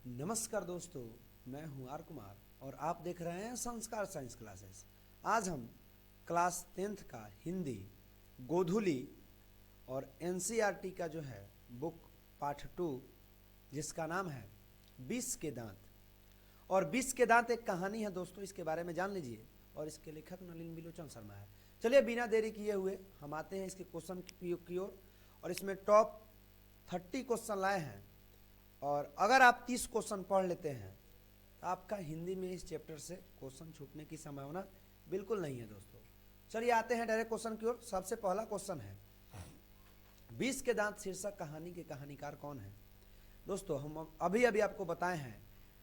नमस्कार दोस्तों, मैं हूं आर कुमार और आप देख रहे हैं संस्कार साइंस क्लासेस। आज हम क्लास 10th का हिंदी गोधुली और एनसीईआरटी का जो है बुक पाठ 2 जिसका नाम है 20 के दांत। और 20 के दांत एक कहानी है दोस्तों, इसके बारे में जान लीजिए। और इसके लेखक नलिन बिलोचन शर्मा है। चलिए बिना देरी किए हुए हम आते हैं इसके क्वेश्चन की ओर। और इसमें टॉप 30 क्वेश्चन लाए हैं और अगर आप 30 क्वेश्चन पढ़ लेते हैं तो आपका हिंदी में इस चैप्टर से क्वेश्चन छूटने की संभावना बिल्कुल नहीं है दोस्तों। चलिए आते हैं डायरेक्ट क्वेश्चन की ओर। सबसे पहला क्वेश्चन है 20 के दांत शीर्षक कहानी के कहानीकार कौन है। दोस्तों हम अभी अभी आपको बताए हैं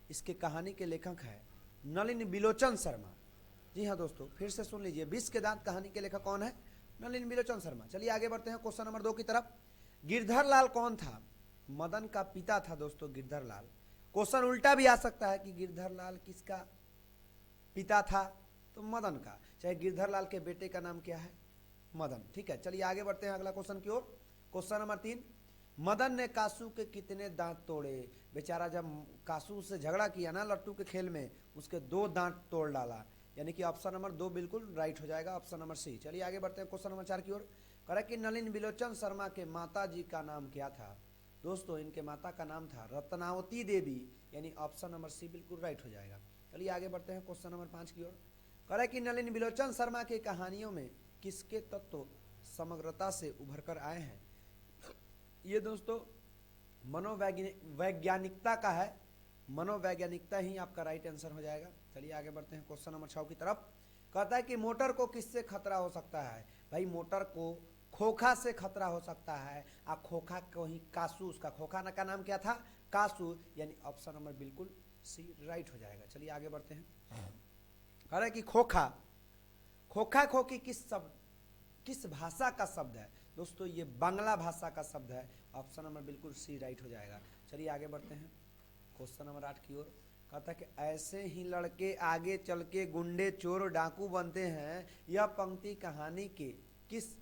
इसके कहानी के लेखक है नलिन बिलोचन शर्मा। जी हाँ दोस्तों, फिर से सुन लीजिए, 20 के दांत कहानी के लेखक कौन है? नलिन बिलोचन शर्मा। चलिए आगे बढ़ते हैं क्वेश्चन नंबर 2 की तरफ। गिरधर लाल कौन था? मदन का पिता था दोस्तों गिरधर लाल। क्वेश्चन उल्टा भी आ सकता है कि गिरधर लाल किसका पिता था? तो मदन का। चाहे गिरधर लाल के बेटे का नाम क्या है? मदन। ठीक है, चलिए आगे बढ़ते हैं अगला क्वेश्चन की ओर। क्वेश्चन नंबर 3, मदन ने कासू के कितने दांत तोड़े? बेचारा जब कासू से झगड़ा किया ना लट्टू के खेल में, उसके 2 दांत तोड़ डाला। यानी कि ऑप्शन नंबर 2 बिल्कुल राइट हो जाएगा, ऑप्शन नंबर सी। चलिए आगे बढ़ते हैं क्वेश्चन नंबर 4 की ओर। कह कि नलिन बिलोचन शर्मा के माता जी का नाम क्या था? दोस्तों इनके माता का नाम था रत्नावती देवी, यानी ऑप्शन नंबर सी बिल्कुल राइट हो जाएगा। चलिए आगे बढ़ते हैं क्वेश्चन नंबर 5 की ओर। कह रहा है कि नलिन बिलोचन शर्मा की कहानियों में किसके तत्व समग्रता से उभर कर आए हैं? ये दोस्तों मनोवैज्ञानिकता का है। मनोवैज्ञानिकता ही आपका राइट आंसर हो जाएगा। चलिए आगे बढ़ते हैं क्वेश्चन नंबर 6 की तरफ। कहता है कि मोटर को किससे खतरा हो सकता है? भाई मोटर को खोखा से खतरा हो सकता है। आप खोखा को ही कासू, उसका खोखा का नाम क्या था? कासू, यानी ऑप्शन नंबर बिल्कुल सी राइट हो जाएगा। चलिए आगे बढ़ते हैं। कह रहा है कि खोखा, खोखा खोखी किस भाषा का शब्द है? दोस्तों ये बांग्ला भाषा का शब्द है, ऑप्शन नंबर बिल्कुल सी राइट हो जाएगा। चलिए आगे बढ़ते हैं क्वेश्चन नंबर 8 की ओर। कहता है कि ऐसे ही लड़के आगे चल के गुंडे चोर डाकू बनते हैं। यह पंक्ति कहानी के किस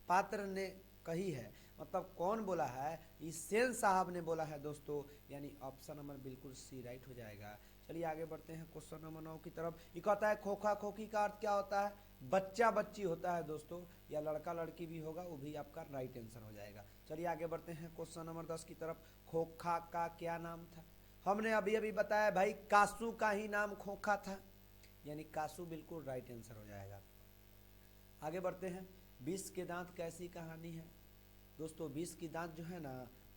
पात्र ने कही है? मतलब कौन बोला है? इस सेन साहब ने बोला है दोस्तों, यानी ऑप्शन नंबर बिल्कुल सी राइट हो जाएगा। चलिए आगे बढ़ते हैं क्वेश्चन नंबर 9 की तरफ। ये कहता है खोखा खोखी का अर्थ क्या होता है? बच्चा बच्ची होता है दोस्तों, या लड़का लड़की भी होगा, वो भी आपका राइट आंसर हो जाएगा। चलिए आगे बढ़ते हैं क्वेश्चन नंबर 10 की तरफ। खोखा का क्या नाम था? हमने अभी अभी बताया भाई कासू का ही नाम खोखा था, यानी कासू बिल्कुल राइट आंसर हो जाएगा। आगे बढ़ते हैं। 20 के दांत कैसी कहानी है? दोस्तों 20 की दांत जो है ना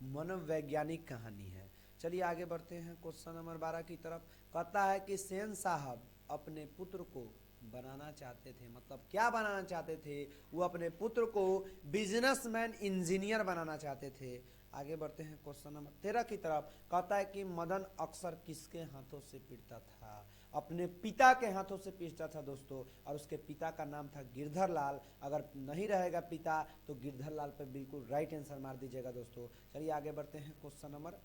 मनोवैज्ञानिक कहानी है। चलिए आगे बढ़ते हैं क्वेश्चन नंबर 12 की तरफ। कहता है कि सेन साहब अपने पुत्र को बनाना चाहते थे, मतलब क्या बनाना चाहते थे? वो अपने पुत्र को बिजनेसमैन इंजीनियर बनाना चाहते थे। आगे बढ़ते हैं क्वेश्चन नंबर 13 की तरफ। कहता है कि मदन अक्सर किसके हाथों से पीटता था? अपने पिता के हाथों से पीटता था दोस्तों, और उसके पिता का नाम था गिरधर लाल। अगर नहीं रहेगा पिता तो गिरधर लाल पे बिल्कुल राइट आंसर मार दीजिएगा दोस्तों। चलिए आगे बढ़ते हैं क्वेश्चन नंबर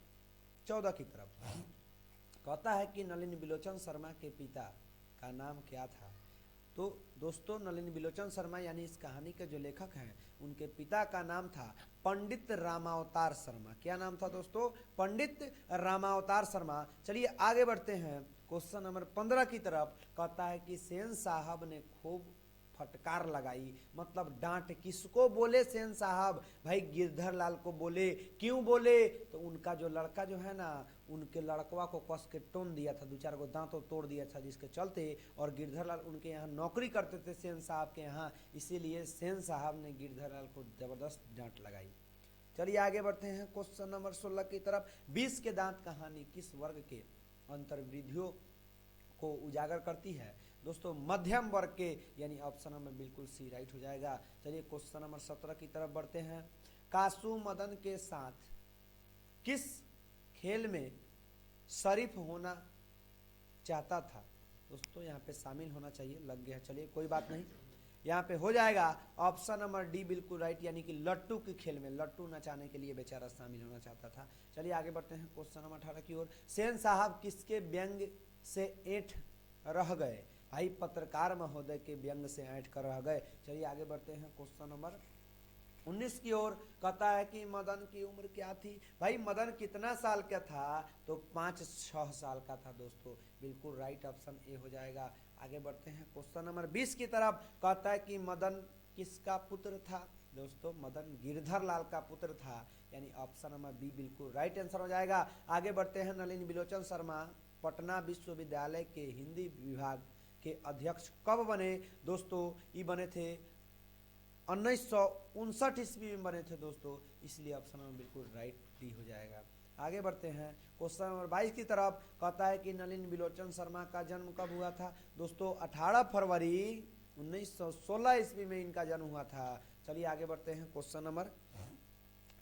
14 की तरफ। कहता है कि नलिन बिलोचन शर्मा के पिता का नाम क्या था? तो दोस्तों नलिन बिलोचन शर्मा यानी इस कहानी के जो लेखक हैं, उनके पिता का नाम था पंडित रामावतार शर्मा। क्या नाम था दोस्तों? पंडित रामावतार शर्मा। चलिए आगे बढ़ते हैं क्वेश्चन नंबर 15 की तरफ। कहता है कि सेन साहब ने खूब फटकार लगाई, मतलब डांट किसको बोले सेन साहब? भाई गिरधर लाल को बोले। क्यों बोले? तो उनका जो लड़का जो है ना, उनके लड़कवा को कस के टोन दिया था, 2-4 गो दांतों तोड़ दिया था, जिसके चलते, और गिरधर लाल उनके यहाँ नौकरी करते थे सेन साहब के यहाँ, इसीलिए सेन साहब ने गिरधर लाल को जबरदस्त डांट लगाई। चलिए आगे बढ़ते हैं क्वेश्चन नंबर 16 की तरफ। 20 के दांत कहानी किस वर्ग के अंतर्विधियों को उजागर करती है? दोस्तों मध्यम वर्ग के, यानी ऑप्शन नंबर बिल्कुल सी राइट हो जाएगा। चलिए क्वेश्चन नंबर 17 की तरफ बढ़ते हैं। कासू मदन के साथ किस खेल में शरीफ होना चाहता था? दोस्तों यहाँ पे शामिल होना चाहिए, लग गया, चलिए कोई बात नहीं, यहाँ पे हो जाएगा ऑप्शन नंबर डी बिल्कुल राइट, यानी कि लट्टू के खेल में लट्टू नचाने के लिए बेचारा शामिल होना चाहता था। चलिए आगे बढ़ते हैं क्वेश्चन नंबर 18 की ओर। सेन साहब किसके व्यंग से ऐंठ रह गए? भाई पत्रकार महोदय के व्यंग से ऐंठ कर रह गए। चलिए आगे बढ़ते हैं क्वेश्चन नंबर 19 की ओर कहता है कि मदन की उम्र क्या थी। भाई मदन कितना साल का था, तो 5-6 साल का था दोस्तों। बिल्कुल राइट ऑप्शन ए हो जाएगा। आगे बढ़ते हैं क्वेश्चन नंबर 20 की तरफ। कहता है कि मदन किसका पुत्र था दोस्तों, मदन गिरधर लाल का पुत्र था, यानी ऑप्शन नंबर बी बिल्कुल राइट आंसर हो जाएगा। आगे बढ़ते हैं नलिनी बिलोचन शर्मा पटना विश्वविद्यालय के हिंदी विभाग के अध्यक्ष कब बने दोस्तों, ये बने थे 1959 ईस्वी में बने थे दोस्तों, इसलिए ऑप्शन नंबर बिल्कुल राइट डी हो जाएगा। आगे बढ़ते हैं क्वेश्चन नंबर 22 की तरफ। कहता है कि नलिनी बिलोचन शर्मा का जन्म कब हुआ था दोस्तों, 18 फरवरी 1916 ईस्वी में इनका जन्म हुआ था। चलिए आगे बढ़ते हैं क्वेश्चन नंबर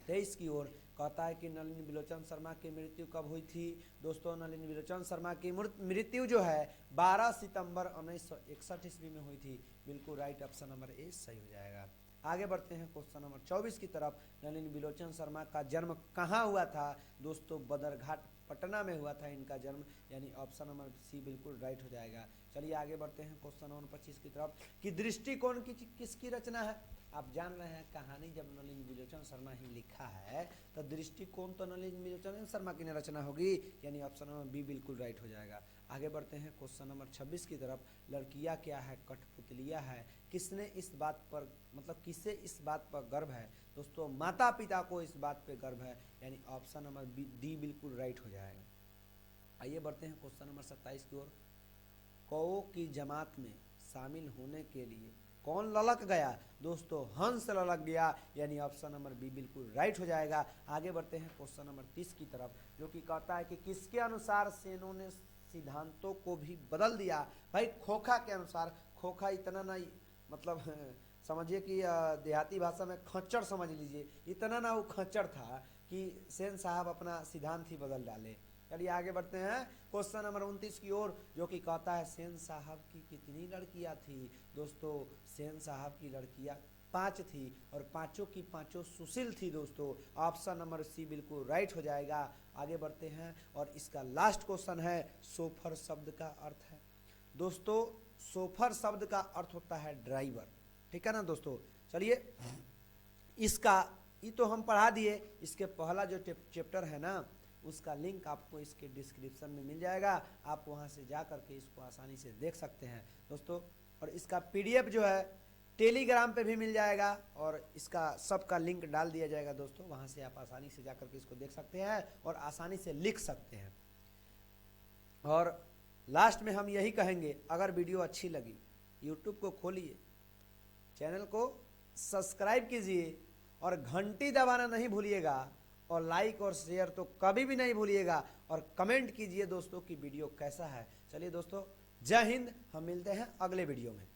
23 की ओर। कहता है कि नलिनी बिलोचन शर्मा की मृत्यु कब हुई थी दोस्तों, नलिनी बिलोचन शर्मा की मृत्यु जो है 12 सितंबर 1961 ईस्वी में हुई थी। बिल्कुल राइट ऑप्शन नंबर ए सही हो जाएगा। आगे बढ़ते हैं क्वेश्चन नंबर 24 की तरफ। नलिनी बिलोचन शर्मा का जन्म कहाँ हुआ था दोस्तों, बदरघाट पटना में हुआ था इनका जन्म, यानी ऑप्शन नंबर सी बिल्कुल राइट हो जाएगा। चलिए आगे बढ़ते हैं क्वेश्चन नंबर 25 की तरफ कि दृष्टिकोण की किसकी रचना है। आप जान रहे हैं कहानी जब नलिनी बिलोचन शर्मा ही लिखा है तो दृष्टिकोण तो नलिनी बिलोचन शर्मा की रचना होगी, यानी ऑप्शन नंबर बी बिल्कुल राइट हो जाएगा। आगे बढ़ते हैं क्वेश्चन नंबर 26 की तरफ। लड़कियां क्या है, कठपुतलियां है, किसने इस बात पर किससे इस बात पर गर्व है दोस्तों, माता पिता को इस बात पर गर्व है, यानी ऑप्शन नंबर डी बिल्कुल राइट हो जाएगा। आइए बढ़ते हैं क्वेश्चन नंबर 27 की ओर। कौ की जमात में शामिल होने के लिए कौन ललक गया दोस्तों, हंस ललक गया, यानी ऑप्शन नंबर बी बिल्कुल राइट हो जाएगा। आगे बढ़ते हैं क्वेश्चन नंबर 30 की तरफ, जो कि कहता है कि किसके अनुसार सेनों ने सिद्धांतों को भी बदल दिया। भाई खोखा के अनुसार, खोखा इतना ना समझिए कि देहाती भाषा में खच्चर समझ लीजिए, इतना ना वो खच्चर था कि सेन साहब अपना सिद्धांत ही बदल डाले। चलिए आगे बढ़ते हैं क्वेश्चन नंबर 29 की ओर, जो कि कहता है सेन साहब की कितनी लड़कियां थी दोस्तों, सेन साहब की लड़कियां 5 थी और पांचों की पांचों सुशील थी दोस्तों, ऑप्शन नंबर सी बिल्कुल राइट हो जाएगा। आगे बढ़ते हैं और इसका लास्ट क्वेश्चन है सोफर शब्द का अर्थ है दोस्तों, सोफर शब्द का अर्थ होता है ड्राइवर, ठीक है ना दोस्तों। चलिए इसका ये तो हम पढ़ा दिए, इसके पहला जो चैप्टर है ना उसका लिंक आपको इसके डिस्क्रिप्शन में मिल जाएगा, आप वहां से जा करके इसको आसानी से देख सकते हैं दोस्तों। और इसका पीडीएफ जो है टेलीग्राम पे भी मिल जाएगा और इसका सबका लिंक डाल दिया जाएगा दोस्तों, वहां से आप आसानी से जा करके इसको देख सकते हैं और आसानी से लिख सकते हैं। और लास्ट में हम यही कहेंगे, अगर वीडियो अच्छी लगी यूट्यूब को खोलिए, चैनल को सब्सक्राइब कीजिए और घंटी दबाना नहीं भूलिएगा, और लाइक और शेयर तो कभी भी नहीं भूलिएगा, और कमेंट कीजिए दोस्तों कि वीडियो कैसा है। चलिए दोस्तों, जय हिंद, हम मिलते हैं अगले वीडियो में।